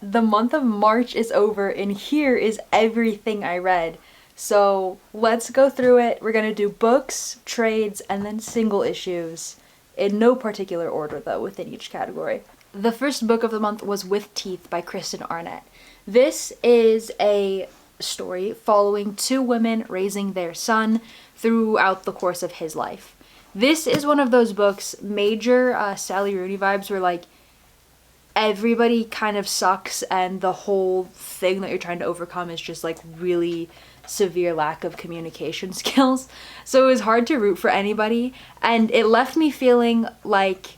The month of March is over and here is everything I read. So let's go through it. We're gonna do books, trades, and then single issues. In no particular order though, within each category. The first book of the month was With Teeth by Kristen Arnett. This is a story following two women raising their son throughout the course of his life. This is one of those books, major Sally Rooney vibes, where like everybody kind of sucks and the whole thing that you're trying to overcome is just like really severe lack of communication skills. So it was hard to root for anybody, and it left me feeling like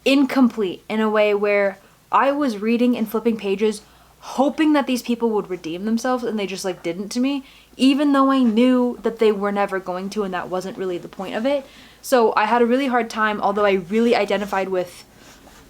incomplete in a way where I was reading and flipping pages hoping that these people would redeem themselves, and they just like didn't to me, even though I knew that they were never going to and that wasn't really the point of it. So I had a really hard time, although I really identified with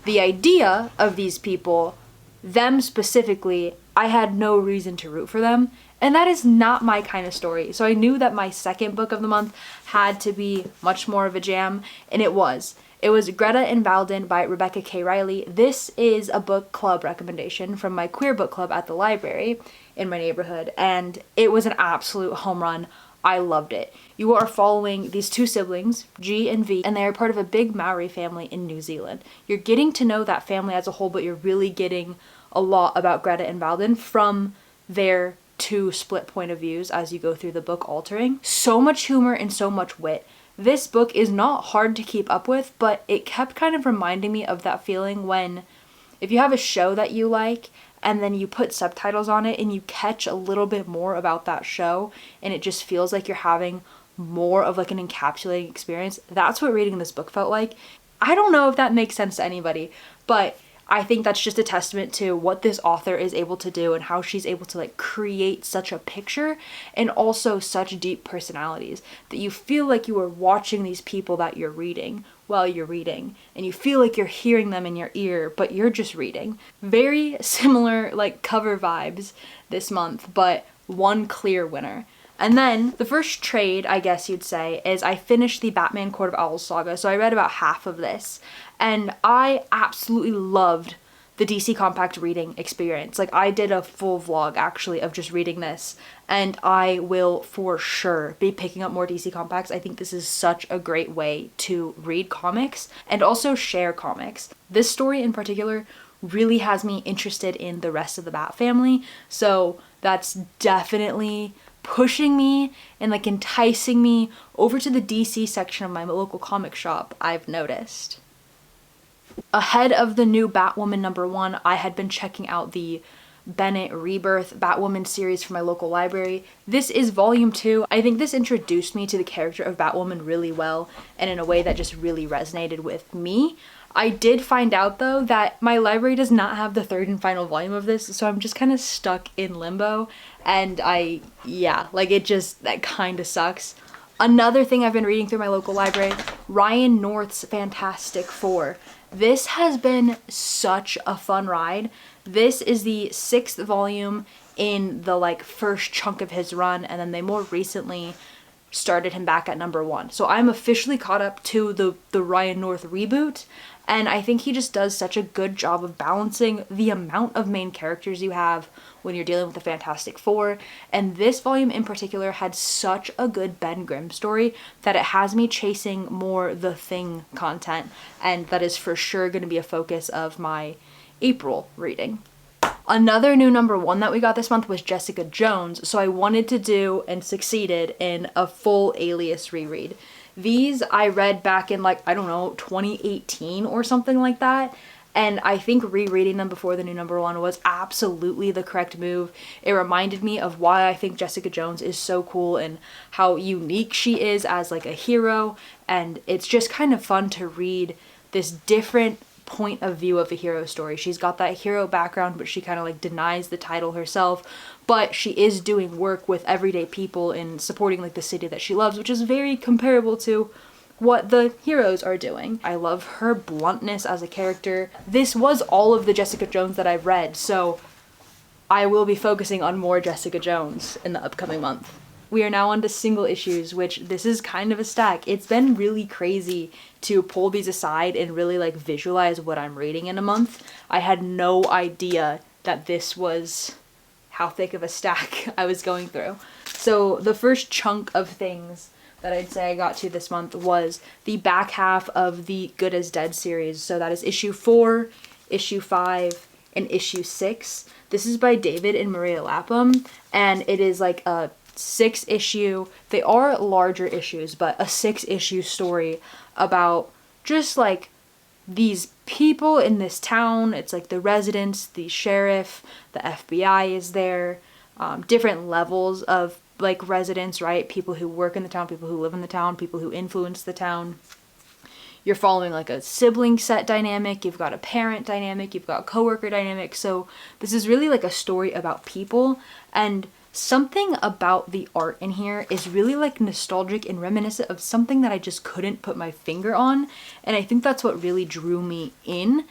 the idea of these people, them specifically, I had no reason to root for them. And that is not my kind of story. So I knew that my second book of the month had to be much more of a jam, and it was. It was Greta and Valden by Rebecca K. Riley. This is a book club recommendation from my queer book club at the library in my neighborhood, and it was an absolute home run. I loved it. You are following these two siblings, G and V, and they are part of a big Maori family in New Zealand. You're getting to know that family as a whole, but you're really getting a lot about Greta and Valden from their two split point of views as you go through the book altering. So much humor and so much wit. This book is not hard to keep up with, but it kept kind of reminding me of that feeling when if you have a show that you like and then you put subtitles on it and you catch a little bit more about that show and it just feels like you're having more of like an encapsulating experience. That's what reading this book felt like. I don't know if that makes sense to anybody, but I think that's just a testament to what this author is able to do and how she's able to like create such a picture and also such deep personalities that you feel like you are watching these people that you're reading while you're reading, and you feel like you're hearing them in your ear, but you're just reading. Very similar like cover vibes this month, but one clear winner. And then the first trade, I guess you'd say, is I finished the Batman Court of Owls saga. So I read about half of this, and I absolutely loved the DC Compact reading experience. Like, I did a full vlog actually of just reading this, and I will for sure be picking up more DC Compacts. I think this is such a great way to read comics and also share comics. This story in particular really has me interested in the rest of the Bat family, so that's definitely pushing me and like enticing me over to the DC section of my local comic shop, I've noticed. Ahead of the new Batwoman #1, I had been checking out the Bennett Rebirth Batwoman series from my local library. This is volume 2. I think this introduced me to the character of Batwoman really well and in a way that just really resonated with me. I did find out though that my library does not have the third and final volume of this, so I'm just kind of stuck in limbo, and that kind of sucks. Another thing I've been reading through my local library, Ryan North's Fantastic Four. This has been such a fun ride. This is the 6th volume in the like first chunk of his run, and then they more recently started him back at #1. So I'm officially caught up to the Ryan North reboot, and I think he just does such a good job of balancing the amount of main characters you have when you're dealing with the Fantastic Four. And this volume in particular had such a good Ben Grimm story that it has me chasing more The Thing content, and that is for sure going to be a focus of my April reading. Another new #1 that we got this month was Jessica Jones, so I wanted to do and succeeded in a full Alias reread. These I read back in 2018 or something like that, and I think rereading them before the new #1 was absolutely the correct move. It reminded me of why I think Jessica Jones is so cool and how unique she is as like a hero, and it's just kind of fun to read this different point of view of a hero story. She's got that hero background, but she kind of like denies the title herself, but she is doing work with everyday people and supporting like the city that she loves, which is very comparable to what the heroes are doing. I love her bluntness as a character. This was all of the Jessica Jones that I've read, so I will be focusing on more Jessica Jones in the upcoming month. We are now on to single issues, which this is kind of a stack. It's been really crazy to pull these aside and really like visualize what I'm reading in a month. I had no idea that this was how thick of a stack I was going through. So the first chunk of things that I'd say I got to this month was the back half of the Good as Dead series. So that is issue 4, issue 5, and issue 6. This is by David and Maria Lapham, and it is like a 6-issue, they are larger issues, but a 6-issue story about just like these people in this town. It's like the residents, the sheriff, the FBI is there, different levels of like residents, right? People who work in the town, people who live in the town, people who influence the town. You're following like a sibling set dynamic, you've got a parent dynamic, you've got coworker dynamic. So this is really like a story about people, and something about the art in here is really like nostalgic and reminiscent of something that I just couldn't put my finger on, and I think that's what really drew me in.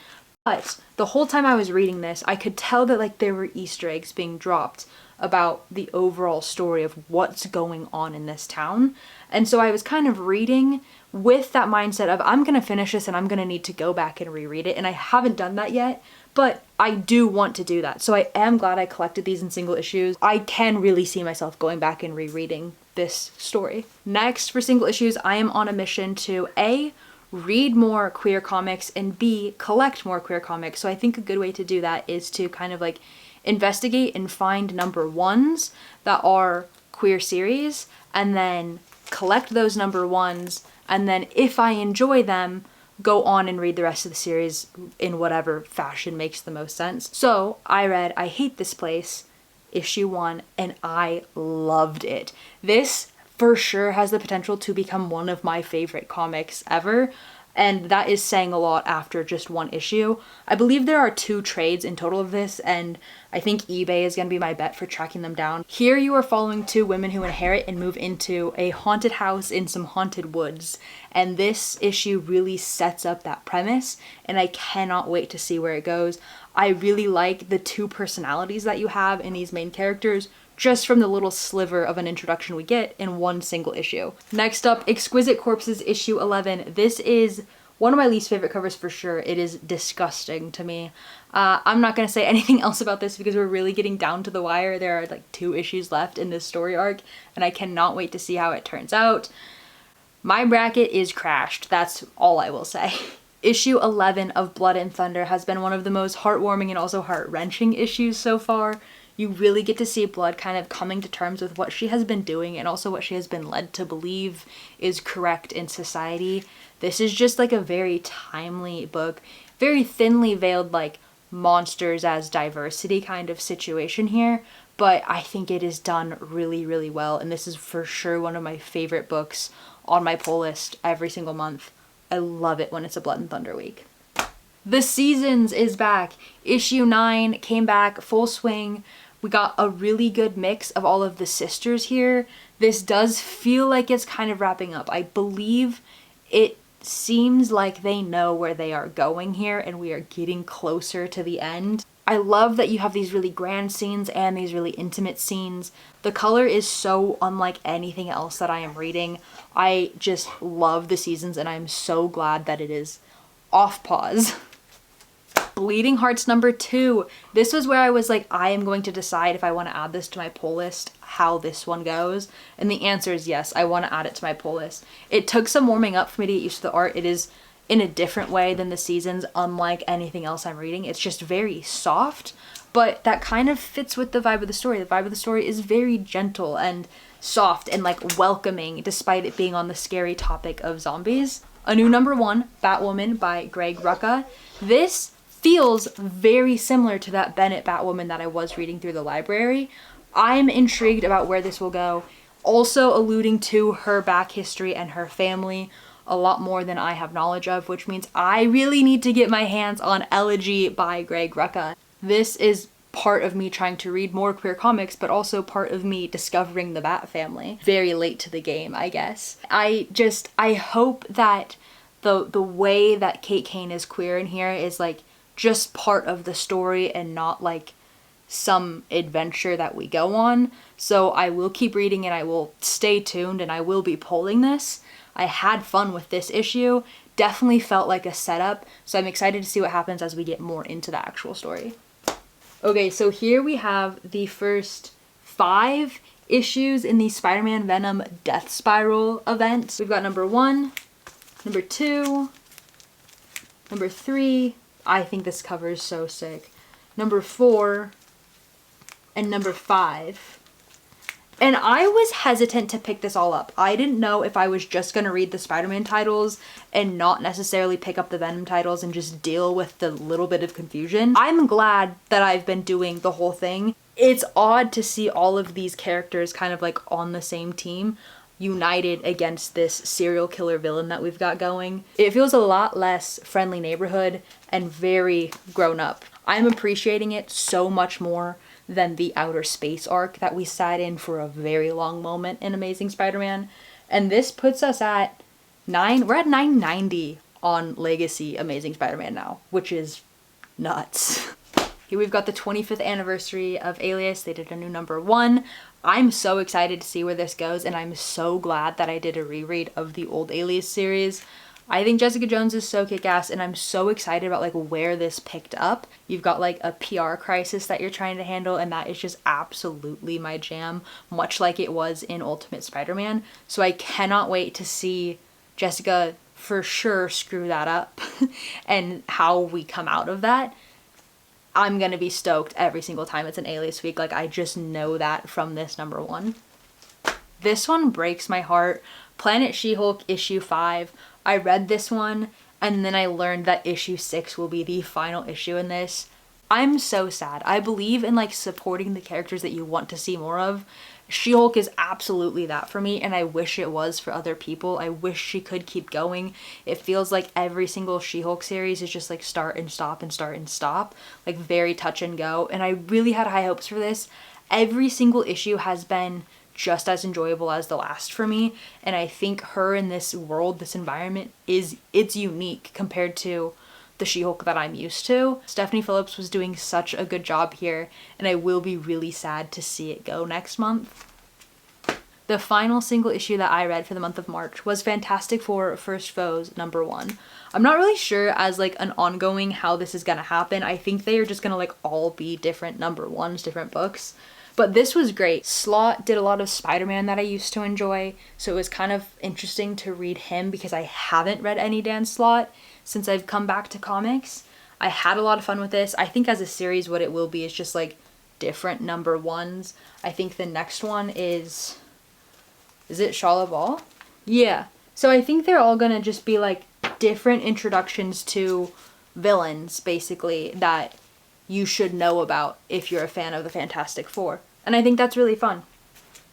But the whole time I was reading this, I could tell that like there were Easter eggs being dropped about the overall story of what's going on in this town. And so I was kind of reading with that mindset of I'm gonna finish this and I'm gonna need to go back and reread it, and I haven't done that yet, but I do want to do that. So I am glad I collected these in single issues. I can really see myself going back and rereading this story. Next, for single issues, I am on a mission to A, read more queer comics, and B, collect more queer comics. So I think a good way to do that is to kind of like investigate and find number ones that are queer series, and then collect those number ones, and then if I enjoy them, go on and read the rest of the series in whatever fashion makes the most sense. So I read I Hate This Place, issue 1, and I loved it. This for sure has the potential to become one of my favorite comics ever, and that is saying a lot after just one issue. I believe there are 2 trades in total of this, and I think eBay is going to be my bet for tracking them down. Here you are following 2 women who inherit and move into a haunted house in some haunted woods, and this issue really sets up that premise, and I cannot wait to see where it goes. I really like the 2 personalities that you have in these main characters, just from the little sliver of an introduction we get in one single issue. Next up, Exquisite Corpses issue 11. This is one of my least favorite covers for sure. It is disgusting to me. I'm not gonna say anything else about this because we're really getting down to the wire. There are like 2 issues left in this story arc, and I cannot wait to see how it turns out. My bracket is crashed. That's all I will say. Issue 11 of Blood and Thunder has been one of the most heartwarming and also heart-wrenching issues so far. You really get to see Blood kind of coming to terms with what she has been doing and also what she has been led to believe is correct in society. This is just like a very timely book, very thinly veiled like monsters as diversity kind of situation here, but I think it is done really, really well, and this is for sure one of my favorite books on my pull list every single month. I love it when it's a Blood and Thunder week. The Seasons is back. Issue 9 came back full swing. We got a really good mix of all of the sisters here. This does feel like it's kind of wrapping up. I believe it seems like they know where they are going here, and we are getting closer to the end. I love that you have these really grand scenes and these really intimate scenes. The color is so unlike anything else that I am reading. I just love The Seasons, and I'm so glad that it is off pause. Bleeding Hearts number 2. This was where I was like, I am going to decide if I want to add this to my pull list, how this one goes. And the answer is yes, I want to add it to my pull list. It took some warming up for me to get used to the art. It is in a different way than The Seasons, unlike anything else I'm reading. It's just very soft, but that kind of fits with the vibe of the story. The vibe of the story is very gentle and soft and like welcoming, despite it being on the scary topic of zombies. A new number 1, Batwoman by Greg Rucka. This feels very similar to that Bennett Batwoman that I was reading through the library. I'm intrigued about where this will go. Also alluding to her back history and her family a lot more than I have knowledge of, which means I really need to get my hands on Elegy by Greg Rucka. This is part of me trying to read more queer comics, but also part of me discovering the Bat family. Very late to the game, I guess. I hope that the way that Kate Kane is queer in here is like just part of the story and not like some adventure that we go on. So I will keep reading and I will stay tuned and I will be polling this. I had fun with this issue. Definitely felt like a setup. So I'm excited to see what happens as we get more into the actual story. Okay, so here we have the first 5 issues in the Spider-Man Venom Death Spiral event. We've got number 1, number 2, number 3. I think this cover is so sick. Number 4, and number 5. And I was hesitant to pick this all up. I didn't know if I was just going to read the Spider-Man titles and not necessarily pick up the Venom titles and just deal with the little bit of confusion. I'm glad that I've been doing the whole thing. It's odd to see all of these characters kind of like on the same team, united against this serial killer villain that we've got going. It feels a lot less friendly neighborhood and very grown up. I'm appreciating it so much more than the outer space arc that we sat in for a very long moment in Amazing Spider-Man. And this puts us at we're at 990 on Legacy Amazing Spider-Man now, which is nuts. Here we've got the 25th anniversary of Alias. They did a new number 1. I'm so excited to see where this goes, and I'm so glad that I did a reread of the old Alias series. I think Jessica Jones is so kick-ass, and I'm so excited about like where this picked up. You've got like a PR crisis that you're trying to handle, and that is just absolutely my jam, much like it was in Ultimate Spider-Man. So I cannot wait to see Jessica for sure screw that up and how we come out of that. I'm gonna be stoked every single time it's an Alias week. Like, I just know that from this number 1. This one breaks my heart. Planet She-Hulk issue 5. I read this one and then I learned that issue 6 will be the final issue in this. I'm so sad. I believe in like supporting the characters that you want to see more of. She-Hulk is absolutely that for me, and I wish it was for other people. I wish she could keep going. It feels like every single She-Hulk series is just like start and stop and start and stop, like very touch and go, and I really had high hopes for this. Every single issue has been just as enjoyable as the last for me, and I think her in this world, this environment, it's unique compared to the She-Hulk that I'm used to. Stephanie Phillips was doing such a good job here, and I will be really sad to see it go next month. The final single issue that I read for the month of March was Fantastic Four First Foes number 1. I'm not really sure as like an ongoing how this is gonna happen. I think they are just gonna like all be different number 1s, different books. But this was great. Slott did a lot of Spider-Man that I used to enjoy, so it was kind of interesting to read him because I haven't read any Dan Slott since I've come back to comics. I had a lot of fun with this. I think as a series what it will be is just like different number 1s. I think the next one is it Shala Ball? Yeah. So I think they're all gonna just be like different introductions to villains basically that you should know about if you're a fan of the Fantastic Four. And I think that's really fun.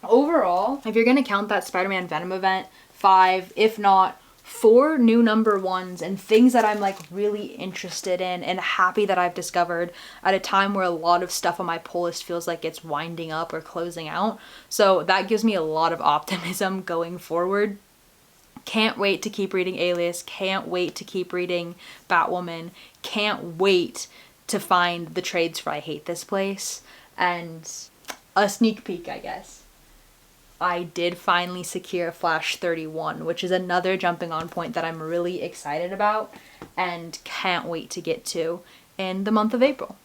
Overall, if you're gonna count that Spider-Man Venom event, 5, if not 4 new number 1s and things that I'm like really interested in and happy that I've discovered at a time where a lot of stuff on my pull list feels like it's winding up or closing out. So that gives me a lot of optimism going forward. Can't wait to keep reading Alias, can't wait to keep reading Batwoman, can't wait to find the trades for I Hate This Place, and a sneak peek, I guess. I did finally secure Flash 31, which is another jumping on point that I'm really excited about and can't wait to get to in the month of April.